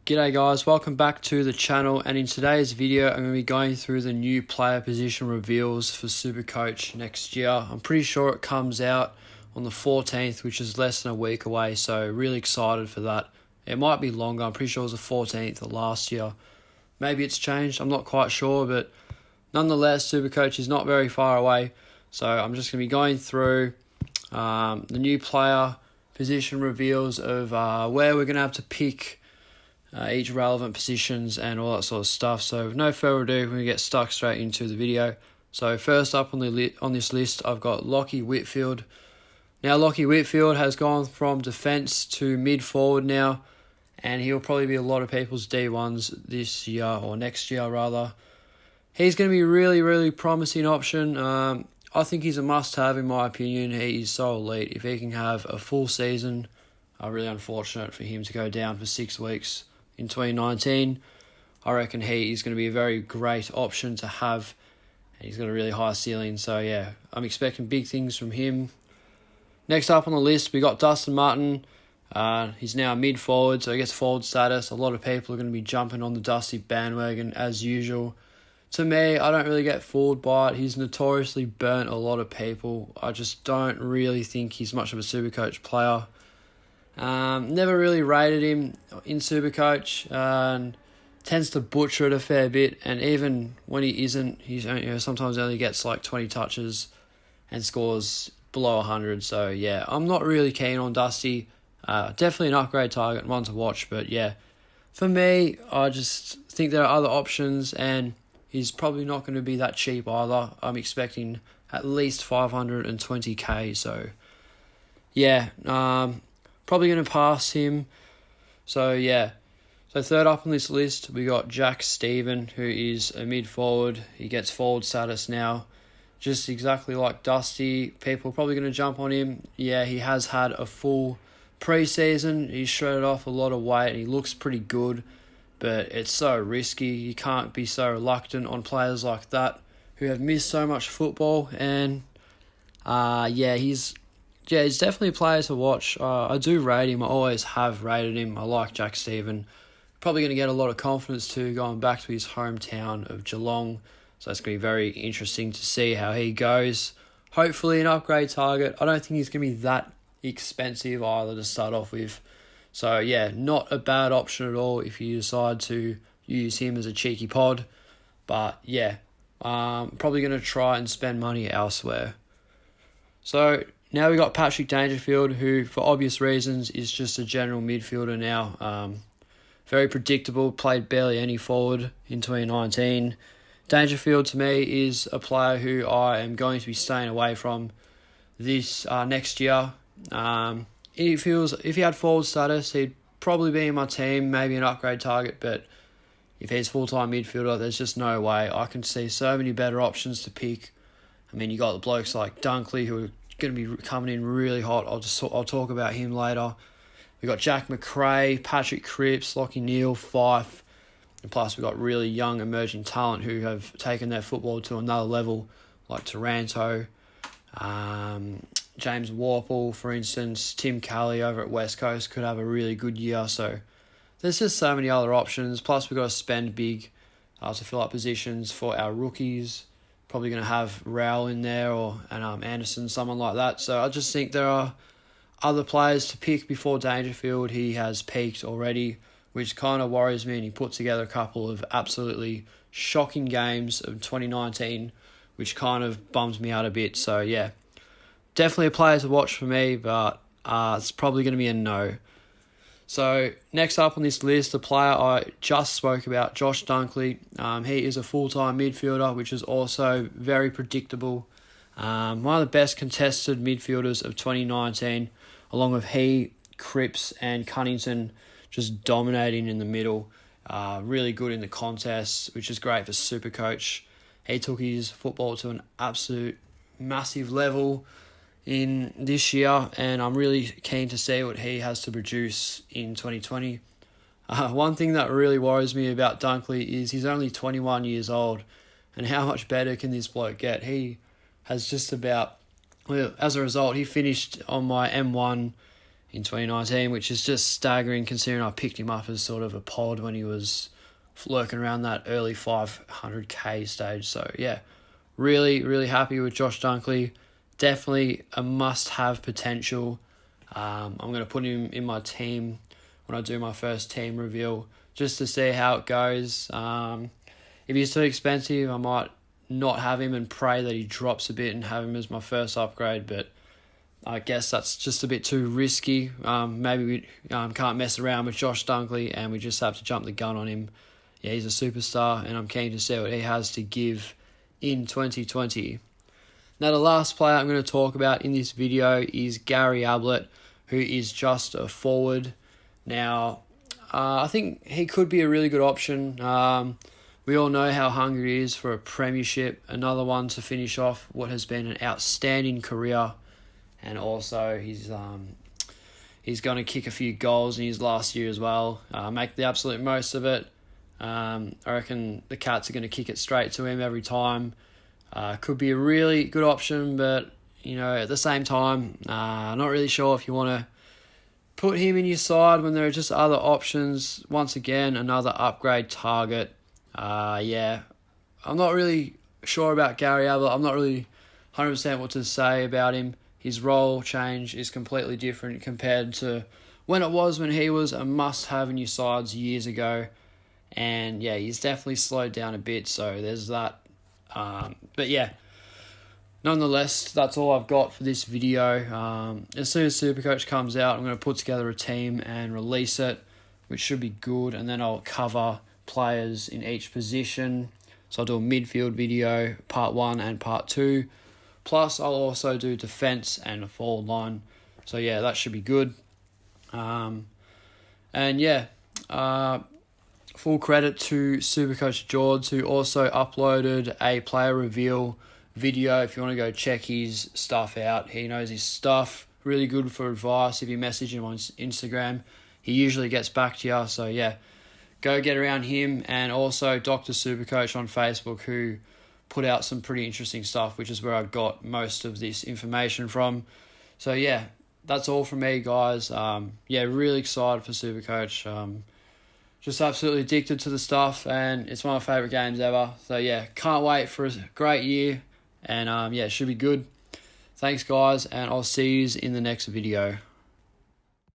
G'day guys, welcome back to the channel, and in today's video I'm going to be going through the new player position reveals for Supercoach next year. I'm pretty sure it comes out on the 14th, which is less than a week away, so really excited for that. It might be longer, I'm pretty sure it was the 14th of last year. Maybe it's changed, I'm not quite sure, but nonetheless Supercoach is not very far away, so I'm just going to be going through the new player position reveals of where we're going to have to pick each relevant positions and all that sort of stuff. So with no further ado, we're going to get stuck straight into the video. So first up on this list, I've got Lockie Wheatfield. Now Lockie Wheatfield has gone from defence to mid forward now, and he'll probably be a lot of people's D1s this year, or next year rather. He's going to be a really promising option. I think he's a must-have in my opinion. He's so elite. If he can have a full season, really unfortunate for him to go down for 6 weeks in 2019. I reckon he is going to be a very great option to have, and he's got a really high ceiling. So yeah, I'm expecting big things from him. Next up on the list, we got Dustin Martin. He's now mid forward, so he gets forward status. A lot of people are going to be jumping on the Dusty bandwagon as usual. To me, I don't really get fooled by it. He's notoriously burnt a lot of people. I just don't really think he's much of a Supercoach player. Never really rated him in Supercoach, and tends to butcher it a fair bit, and even when he isn't, he's sometimes only gets like 20 touches and scores below 100. So yeah, I'm not really keen on Dusty. Definitely an upgrade target, one to watch, but yeah, for me, I just think there are other options, and he's probably not going to be that cheap either. I'm expecting at least 520k, so yeah, probably going to pass him. So yeah. So third up on this list, we got Jack Stephen, who is a mid-forward. He gets forward status now. Just exactly like Dusty. People are probably going to jump on him. Yeah, he has had a full pre-season. He's shredded off a lot of weight. He looks pretty good, but it's so risky. You can't be so reluctant on players like that who have missed so much football. And he's definitely a player to watch. I do rate him. I always have rated him. I like Jack Stephen. Probably going to get a lot of confidence too, going back to his hometown of Geelong. So it's going to be very interesting to see how he goes. Hopefully an upgrade target. I don't think he's going to be that expensive either to start off with. So yeah, not a bad option at all if you decide to use him as a cheeky pod. But yeah, probably going to try and spend money elsewhere. So now we got Patrick Dangerfield, who, for obvious reasons, is just a general midfielder now. Very predictable, played barely any forward in 2019. Dangerfield, to me, is a player who I am going to be staying away from this next year. If he had forward status, he'd probably be in my team, maybe an upgrade target, but if he's full-time midfielder, there's just no way. I can see so many better options to pick. I mean, you got the blokes like Dunkley, who are going to be coming in really hot. I'll talk about him later. We got Jack McRae, Patrick Cripps, Lockie Neal, Fife, and plus we got really young emerging talent who have taken their football to another level, like Taranto, James Warple, for instance. Tim Kelly over at West Coast could have a really good year. So there's just so many other options. Plus we've got to spend big to fill up positions for our rookies. Probably going to have Rowell in there and Anderson, someone like that. So I just think there are other players to pick before Dangerfield. He has peaked already, which kind of worries me, and he put together a couple of absolutely shocking games of 2019, which kind of bums me out a bit. So yeah, definitely a player to watch for me, but it's probably going to be a no. So next up on this list, the player I just spoke about, Josh Dunkley. He is a full-time midfielder, which is also very predictable. One of the best contested midfielders of 2019, along with he, Cripps and Cunnington just dominating in the middle. Really good in the contests, which is great for Supercoach. He took his football to an absolute massive level in this year, and I'm really keen to see what he has to produce in 2020. One thing that really worries me about Dunkley is he's only 21 years old, and how much better can this bloke get? He has just about, well, as a result, he finished on my M1 in 2019, which is just staggering considering I picked him up as sort of a pod when he was lurking around that early 500k stage. So yeah, really, really happy with Josh Dunkley. Definitely a must-have potential. I'm going to put him in my team when I do my first team reveal just to see how it goes. If he's too expensive, I might not have him and pray that he drops a bit and have him as my first upgrade, but I guess that's just a bit too risky. Maybe we can't mess around with Josh Dunkley and we just have to jump the gun on him. Yeah, he's a superstar and I'm keen to see what he has to give in 2020. Now, the last player I'm going to talk about in this video is Gary Ablett, who is just a forward. Now, I think he could be a really good option. We all know how hungry he is for a premiership, another one to finish off what has been an outstanding career. And also, he's going to kick a few goals in his last year as well. Make the absolute most of it. I reckon the Cats are going to kick it straight to him every time. Could be a really good option, but at the same time, not really sure if you want to put him in your side when there are just other options. Once again, another upgrade target. I'm not really sure about Gary Ablett. I'm not really 100% what to say about him. His role change is completely different compared to when he was a must-have in your sides years ago. And yeah, he's definitely slowed down a bit, so there's that. But yeah, nonetheless, that's all I've got for this video. As soon as Supercoach comes out, I'm going to put together a team and release it, which should be good, and then I'll cover players in each position. So I'll do a midfield video, part 1 and part 2. Plus, I'll also do defence and a forward line. So yeah, that should be good. Full credit to Supercoach George, who also uploaded a player reveal video. If you want to go check his stuff out, he knows his stuff. Really good for advice. If you message him on Instagram, he usually gets back to you. So yeah, go get around him, and also Dr. Supercoach on Facebook, who put out some pretty interesting stuff, which is where I got most of this information from. So yeah, that's all from me, guys. Really excited for Supercoach. Just absolutely addicted to the stuff, and it's one of my favourite games ever. So yeah, can't wait for a great year, and it should be good. Thanks, guys, and I'll see you in the next video.